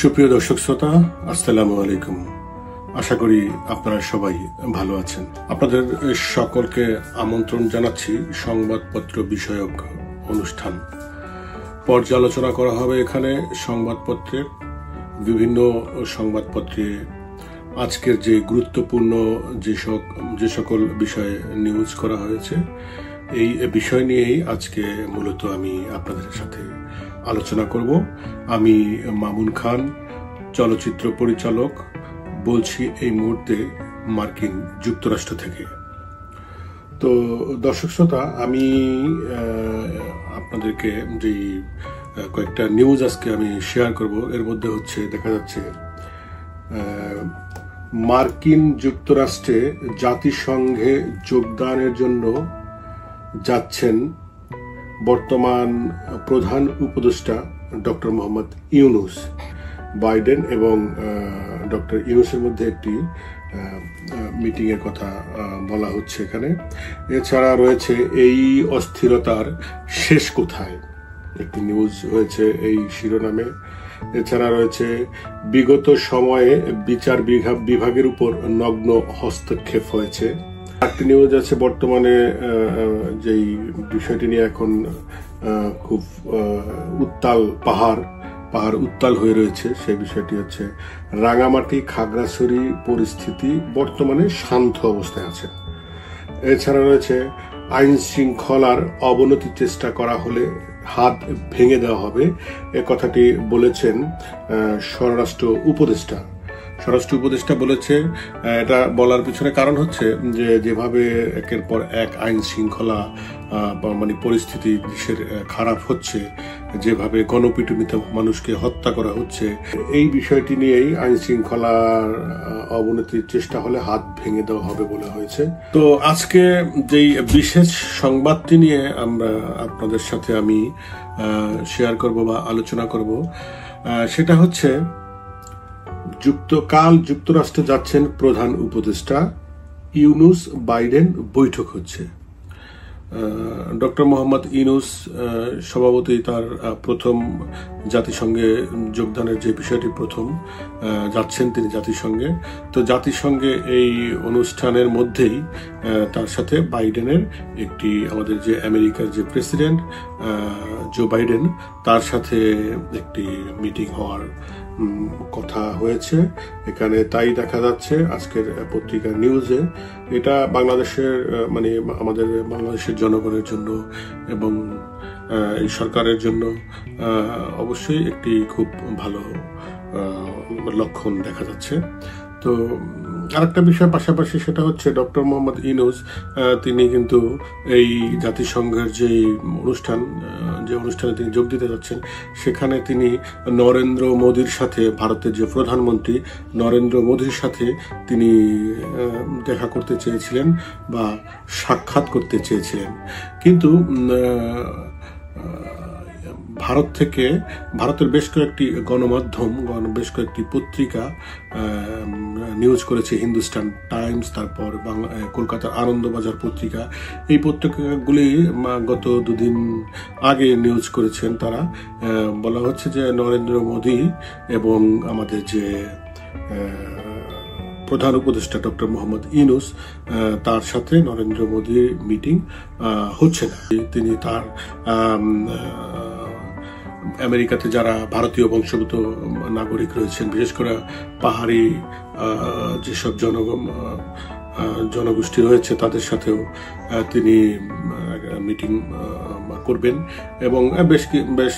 সুপ্রিয় দর্শক শ্রোতা, আসসালামু আলাইকুম। আশা করি আপনারা সবাই ভালো আছেন। আপনাদের সকলকে আমন্ত্রণ জানাচ্ছি সংবাদপত্র বিষয়ক অনুষ্ঠান। পর্যালোচনা করা হবে এখানে সংবাদপত্রের বিভিন্ন সংবাদপত্রে আজকের যে গুরুত্বপূর্ণ যে সকল বিষয়ে নিউজ করা হয়েছে, এই বিষয় নিয়েই আজকে মূলত আমি আপনাদের সাথে আলোচনা করব। আমি মামুন খান, চলচ্চিত্র পরিচালক, বলছি এই মুহূর্তে মার্কিন যুক্তরাষ্ট্র থেকে। তো দর্শক শ্রোতা, আমি আপনাদেরকে যে কয়েকটা নিউজ আজকে আমি শেয়ার করব, এর মধ্যে হচ্ছে দেখা যাচ্ছে মার্কিন যুক্তরাষ্ট্রে জাতিসংঘে যোগদানের জন্য যাচ্ছেন বর্তমান প্রধান উপদেষ্টা ডক্টর মোহাম্মদ ইউনূস। বাইডেন এবং ডক্টর ইউনূসের মধ্যে একটি মিটিং এর কথা বলা হচ্ছে এখানে। এছাড়া রয়েছে এই অস্থিরতার শেষ কোথায়, একটি নিউজ হয়েছে এই শিরোনামে। এছাড়া রয়েছে বিগত সময়ে বিচার বিভাগের উপর নগ্ন হস্তক্ষেপ হয়েছে। একটি নিউজ আছে বর্তমানে যেই বিষয়টি নিয়ে এখন খুব উত্তাল, পাহাড় উত্তাল হয়ে রয়েছে, সেই বিষয়টি হচ্ছে রাঙামাটি খাগড়াছড়ি পরিস্থিতি বর্তমানে শান্ত অবস্থায় আছে। এছাড়া রয়েছে আইন শৃঙ্খলার অবনতির চেষ্টা করা হলে হাত ভেঙে দেওয়া হবে, এ কথাটি বলেছেন স্বরাষ্ট্র উপদেষ্টা বলেছে। এটা বলার পিছনে কারণ হচ্ছে যে যেভাবে একের পর এক আইন শৃঙ্খলা মানে পরিস্থিতি দেশের খারাপ হচ্ছে, যেভাবে গণপিটুনিতে মানুষকে হত্যা করা হচ্ছে, এই বিষয়টি নিয়েই আইন শৃঙ্খলার অবনতির চেষ্টা হলে হাত ভেঙে দেওয়া হবে বলে হয়েছে। তো আজকে যেই বিশেষ সংবাদটি নিয়ে আমরা আপনাদের সাথে আমি শেয়ার করব বা আলোচনা করব, সেটা হচ্ছে যুক্তরাষ্ট্রে যাচ্ছেন প্রধান উপদেষ্টা ইউনূস বাইডেন বৈঠক হচ্ছে। ডক্টর মোহাম্মদ ইউনূস স্বভাবতই তার প্রথম জাতিসংঘে যোগদানের যে বিষয়টি প্রথম যাচ্ছেন তিনি জাতিসংঘে। তো জাতিসংঘে এই অনুষ্ঠানের মধ্যেই তার সাথে বাইডেনের একটি, আমাদের যে আমেরিকার যে প্রেসিডেন্ট জো বাইডেন, তার সাথে একটি মিটিং হওয়ার কথা হয়েছে এখানে। তাই দেখা যাচ্ছে আজকের পত্রিকার নিউজে। এটা বাংলাদেশের মানে আমাদের বাংলাদেশের জনগণের জন্য এবং এই সরকারের জন্য অবশ্যই একটি খুব ভালো লক্ষণ দেখা যাচ্ছে। তো আরেকটা বিষয় পাশাপাশি, সেটা হচ্ছে ডক্টর মোহাম্মদ ইউনূস তিনি কিন্তু এই জাতিসংঘের যে অনুষ্ঠানে তিনি যোগ দিতে যাচ্ছেন, সেখানে তিনি নরেন্দ্র মোদীর সাথে, ভারতের যে প্রধানমন্ত্রী নরেন্দ্র মোদীর সাথে তিনি দেখা করতে চেয়েছিলেন বা সাক্ষাৎ করতে চেয়েছিলেন। কিন্তু ভারতের বেশ কয়েকটি গণমাধ্যম, বেশ কয়েকটি পত্রিকা নিউজ করেছে, হিন্দুস্তান টাইমস, তারপর কলকাতার আনন্দবাজার পত্রিকা, এই পত্রিকাগুলি গত দুদিন আগে নিউজ করেছেন। তারা বলা হচ্ছে যে নরেন্দ্র মোদী এবং আমাদের যে প্রধান উপদেষ্টা ডক্টর মোহাম্মদ ইউনূস, তার সাথে নরেন্দ্র মোদীর মিটিং হচ্ছে না। তিনি তার আমেরিকাতে যারা ভারতীয় বংশোদ্ভূত নাগরিক রয়েছেন, বিশেষ করে পাহাড়ি যেসব জনগোষ্ঠী রয়েছে, তাদের সাথেও তিনি মিটিং করবেন এবং বেশ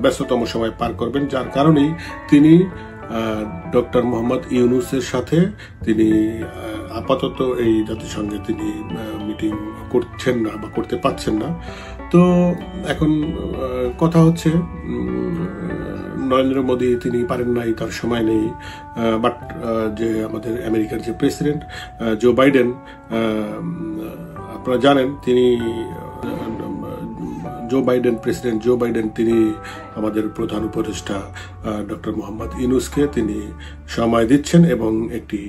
ব্যস্ততম সময় পার করবেন, যার কারণেই তিনি ডক্টর মোহাম্মদ ইউনূসের সাথে তিনি আপাতত এই জাতিসংঘে তিনি মিটিং করছেন না বা করতে পারছেন না। তো এখন কথা হচ্ছে নরেন্দ্র মোদী তিনি পারেন নাই, তার সময় নেই, বাট যে আমাদের আমেরিকার যে প্রেসিডেন্ট জো বাইডেন, আপনারা জানেন তিনি প্রেসিডেন্ট জো বাইডেন তিনি আমাদের প্রধান উপদেষ্টা ডক্টর মোহাম্মদ ইউনূসকে তিনি সময় দিচ্ছেন এবং একটি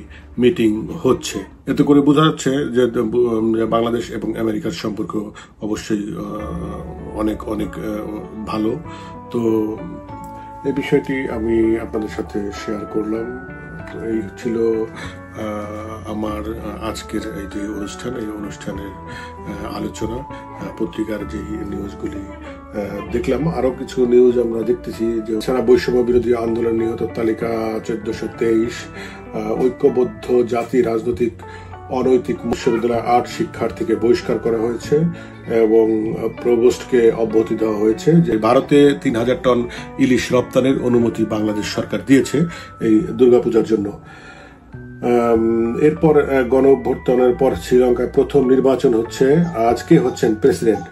মিটিং হচ্ছে। এতে করে বোঝা যাচ্ছে যে বাংলাদেশ এবং আমেরিকার সম্পর্ক অবশ্যই অনেক অনেক ভালো। তো এই বিষয়টি আমি আপনাদের সাথে শেয়ার করলাম। তো এই ছিল আমার আজকের এই যে অনুষ্ঠান, এই অনুষ্ঠানের আলোচনা, পত্রিকার যে নিউজগুলি দেখলাম। আরো কিছু নিউজ আমরা দেখতেছি যে সারা বৈষম্য বিরোধী আন্দোলন নিহত তালিকা 1423, ঐক্যবদ্ধ জাতি রাজনৈতিক অনৈতিক বিশ্ববিদ্যালয় 8 শিক্ষার্থীকে বহিষ্কার করা হয়েছে এবং প্রভোস্টকে অব্যাহতি দেওয়া হয়েছে। যে ভারতে 3000 টন ইলিশ রপ্তানির অনুমতি বাংলাদেশ সরকার দিয়েছে এই দুর্গাপূজার জন্য। এরপর গণ অভ্যুত্থানের পর শ্রীলঙ্কায় প্রথম নির্বাচন হচ্ছে। আজকে হচ্ছেন প্রেসিডেন্ট।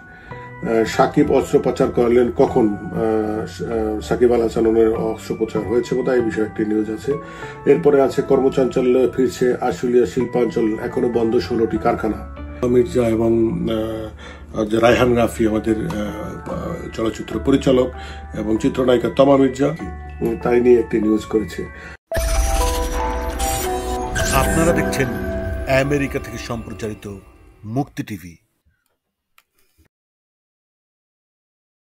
সাকিব অস্ত্রোপচার করলেন কখন? সাকিব আল হাসানের অস্ত্রোপচার হয়েছে বোধহয়, এই বিষয়ে একটি নিউজ আছে। এরপরে আছে কর্মচাঞ্চল্য ফিরছে আশুলিয়া শিল্পাঞ্চল, এখনো বন্ধ 16টি কারখানা। মির্জা এবং রায়হান রাফি আমাদের চলচ্চিত্র পরিচালক এবং চিত্রনায়িকা তমা মির্জা, তাই নিয়ে একটি নিউজ করেছে। আপনারা দেখছেন আমেরিকা থেকে সম্প্রচারিত মুক্তি টিভি।